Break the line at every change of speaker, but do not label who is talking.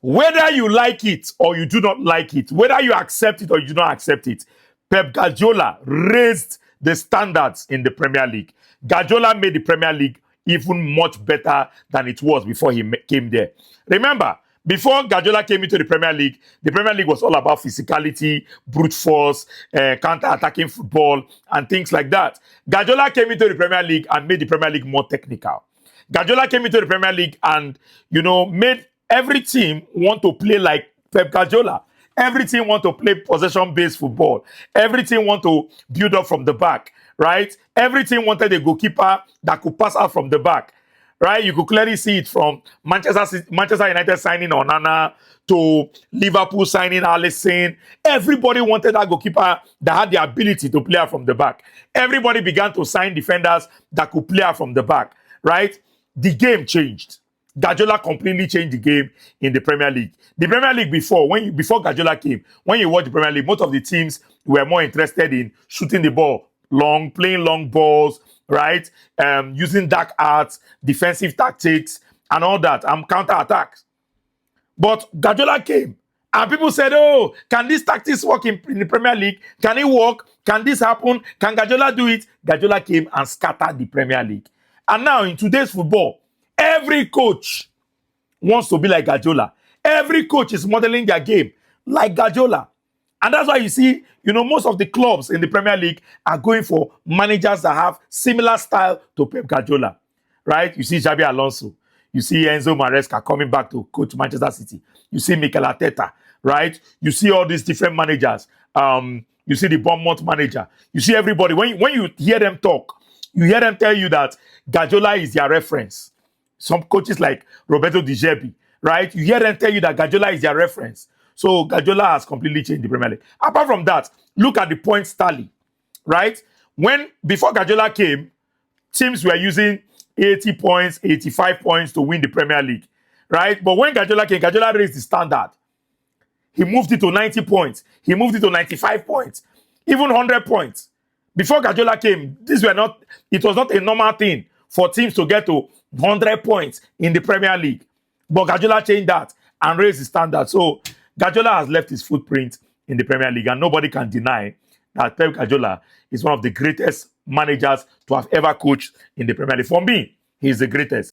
Whether you like it or you do not like it, whether you accept it or you do not accept it, Pep Guardiola raised the standards in the Premier League. Guardiola made the Premier League even much better than it was before he came there. Remember, before Guardiola came into the Premier League was all about physicality, brute force, counter-attacking football, and things like that. Guardiola came into the Premier League and made the Premier League more technical. Guardiola came into the Premier League and, made every team want to play like Pep Guardiola. Every team want to play possession-based football. Every team want to build up from the back, right? Every team wanted a goalkeeper that could pass out from the back, right? You could clearly see it from Manchester United signing Onana to Liverpool signing Alisson. Everybody wanted that goalkeeper that had the ability to play out from the back. Everybody began to sign defenders that could play out from the back, right? The game changed. Guardiola completely changed the game in the Premier League. The Premier League before Guardiola came, when you watch the Premier League, most of the teams were more interested in shooting the ball long, playing long balls, right? Using dark arts, defensive tactics, and all that, and counter-attacks. But Guardiola came, and people said, oh, can these tactics work in the Premier League? Can it work? Can this happen? Can Guardiola do it? Guardiola came and scattered the Premier League. And now, in today's football, every coach wants to be like Guardiola. Every coach is modeling their game like Guardiola. And that's why you see, most of the clubs in the Premier League are going for managers that have similar style to Pep Guardiola, right? You see Xabi Alonso. You see Enzo Maresca coming back to coach Manchester City. You see Mikel Arteta, right? You see all these different managers. You see the Bournemouth manager. You see everybody. When you hear them talk, you hear them tell you that Guardiola is their reference. Some coaches like Roberto Di Gerbi, right? You hear them tell you that Guardiola is their reference. So Guardiola has completely changed the Premier League. Apart from that, look at the points tally, right? Before Guardiola came, teams were using 80 points, 85 points to win the Premier League, right? But when Guardiola came, Guardiola raised the standard. He moved it to 90 points. He moved it to 95 points, even 100 points. Before Guardiola came, it was not a normal thing for teams to get to 100 points in the Premier League. But Guardiola changed that and raised the standard. So Guardiola has left his footprint in the Premier League, and nobody can deny that Pep Guardiola is one of the greatest managers to have ever coached in the Premier League. For me, he's the greatest.